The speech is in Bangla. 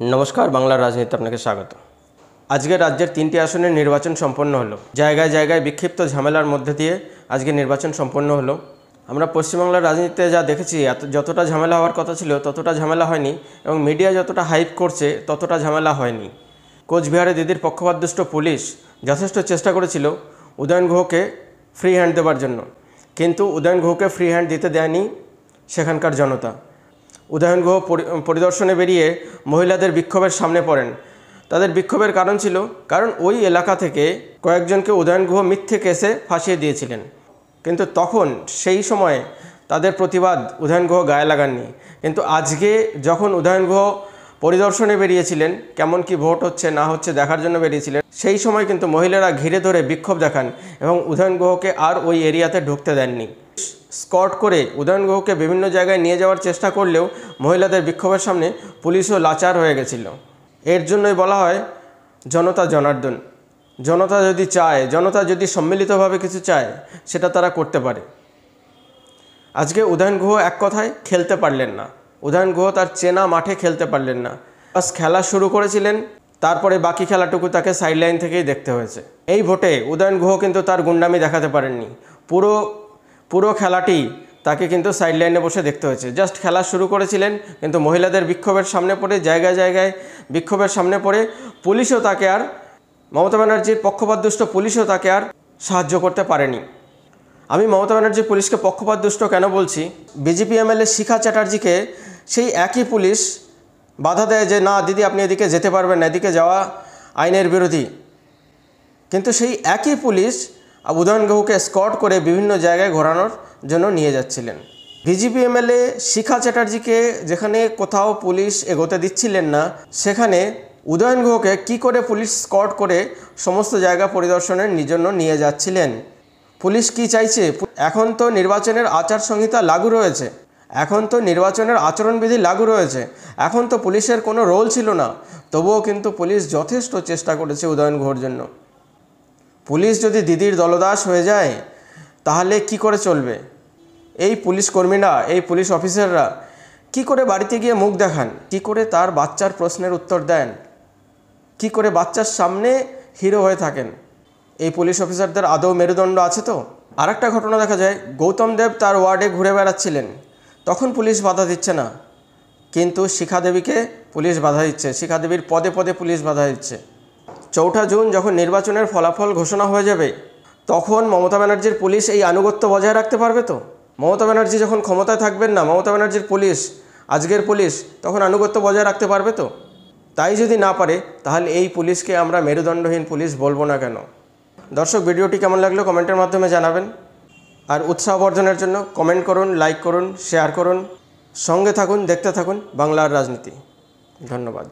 नमस्कार बांगलार राजनीति आपनाके स्वागत। आज के राज्य 3टी आसनेर निर्वाचन सम्पन्न हलो। जायगाय जायगाय विक्षिप्त झमेलार मध्य दिए आज के निर्वाचन सम्पन्न हलो। আমরা পশ্চিমবাংলার রাজনীতিতে যা দেখেছি যতটা ঝামেলা হওয়ার কথা ছিল ততটা ঝামেলা হয়নি এবং মিডিয়া যতটা হাইপ করছে ততটা ঝামেলা হয়নি। কোচবিহারে দিদির পক্ষপাতদুষ্ট পুলিশ যথেষ্ট চেষ্টা করেছিল উদয়ন গুহকে ফ্রি হ্যান্ড দেওয়ার জন্য, কিন্তু উদয়ন গুহকে ফ্রি হ্যান্ড দিতে দেয়নি সেখানকার জনতা। উদয়ন গুহ পরিদর্শনে বেরিয়ে মহিলাদের বিক্ষোভের সামনে পড়েন। তাদের বিক্ষোভের কারণ ছিল কারণ ওই এলাকা থেকে কয়েকজনকে উদয়ন গুহ মিথ্যে কেসে ফাঁসিয়ে দিয়েছিলেন, কিন্তু তখন সেই সময় তাদের প্রতিবাদ উদয়ন গুহ গায়ে লাগাননি। কিন্তু আজকে যখন উদয়ন গুহ পরিদর্শনে বেরিয়েছিলেন, কেমন কি ভোট হচ্ছে না হচ্ছে দেখার জন্য বেরিয়েছিলেন, সেই সময় কিন্তু মহিলারা ঘিরে ধরে বিক্ষোভ দেখান এবং উদয়ন গুহকে আর ওই এরিয়াতে ঢুকতে দেননি। স্কট করে উদয়ন গুহকে বিভিন্ন জায়গায় নিয়ে যাওয়ার চেষ্টা করলেও মহিলাদের বিক্ষোভের সামনে পুলিশও লাচার হয়ে গেছিল। এর জন্যই বলা হয় জনতা জনার্দন। জনতা যদি চায়, জনতা যদি সম্মিলিতভাবে কিছু চায়, সেটা তারা করতে পারে। আজকে উদয়ন গুহ এক কথায় খেলতে পারলেন না। উদয়ন গুহ তার চেনা মাঠে খেলতে পারলেন না। বাস খেলা শুরু করেছিলেন, তারপরে বাকি খেলাটুকু তাকে সাইডলাইন থেকেই দেখতে হয়েছে। এই ভোটে উদয়ন গুহ কিন্তু তার গুন্ডামি দেখাতে পারেননি। পুরো খেলাটি তাকে কিন্তু সাইডলাইনে বসে দেখতে হয়েছে। জাস্ট খেলা শুরু করেছিলেন, কিন্তু মহিলাদের বিক্ষোভের সামনে পড়ে জায়গায় জায়গায় বিক্ষোভের সামনে পড়ে পুলিশও তাকে আর মমতা ব্যানার্জির পক্ষপাতদুষ্ট পুলিশও তাকে আর সাহায্য করতে পারেনি। আমি মমতা ব্যানার্জির পুলিশকে পক্ষপাতদুষ্ট কেন বলছি? বিজেপি এমএলএ শিখা চ্যাটার্জিকে সেই একই পুলিশ বাধা দেয় যে না দিদি আপনি এদিকে যেতে পারবেন না, এদিকে যাওয়া আইনের বিরোধী। কিন্তু সেই একই পুলিশ উদয়ন গুহকে স্কট করে বিভিন্ন জায়গায় ঘোরানোর জন্য নিয়ে যাচ্ছিলেন। বিজেপি এমএলএ শিখা চ্যাটার্জিকে যেখানে কোথাও পুলিশ এগোতে দিচ্ছিলেন না, সেখানে উদয়ন গুহকে কী করে পুলিশ স্কট করে সমস্ত জায়গা পরিদর্শনের জন্য নিয়ে যাচ্ছিলেন। পুলিশ কি চাইছে? এখন তো নির্বাচনের আচারসংহিতা লাগু রয়েছে, এখন তো নির্বাচনের আচরণবিধি লাগু রয়েছে, এখন তো পুলিশের কোনো রোল ছিল না। তবুও কিন্তু পুলিশ যথেষ্ট চেষ্টা করেছে উদয়ন গুহর জন্য। পুলিশ যদি দিদির দলদাস হয়ে যায় তাহলে কি করে চলবে? এই পুলিশ কর্মীরা, এই পুলিশ অফিসাররা কি করে বাড়িতে গিয়ে মুখ দেখান? কি করে তার বাচ্চার প্রশ্নের উত্তর দেন? কি করে বাচ্চার সামনে হিরো হয়ে থাকেন? এই পুলিশ অফিসারদের আদৌ মেরুদণ্ড আছে তো? আরেকটা ঘটনা দেখা যায়, গৌতম দেব তার ওয়ার্ডে ঘুরে বেড়াচ্ছিলেন, তখন পুলিশ বাধা দিচ্ছে না, কিন্তু শিখা দেবীকে পুলিশ বাধা দিচ্ছে। শিখা দেবীর পদে পদে পুলিশ বাধা দিচ্ছে। 4 জুন যখন নির্বাচনের ফলাফল ঘোষণা হয়ে যাবে, তখন মমতা ব্যানার্জির পুলিশ এই আনুগত্য বজায় রাখতে পারবে তো? মমতা ব্যানার্জি যখন ক্ষমতায় থাকবেন না, মমতা ব্যানার্জির পুলিশ, আজকের পুলিশ, তখন আনুগত্য বজায় রাখতে পারবে তো? তাই যদি না পারে তাহলে এই পুলিশকে আমরা মেরুদণ্ডহীন পুলিশ বলবো না কেন? দর্শক, ভিডিওটি কেমন লাগলো কমেন্টের মাধ্যমে জানাবেন। আর উৎসাহ বর্ধনের জন্য কমেন্ট করুন, লাইক করুন, শেয়ার করুন। সঙ্গে থাকুন, দেখতে থাকুন বাংলার রাজনীতি। ধন্যবাদ।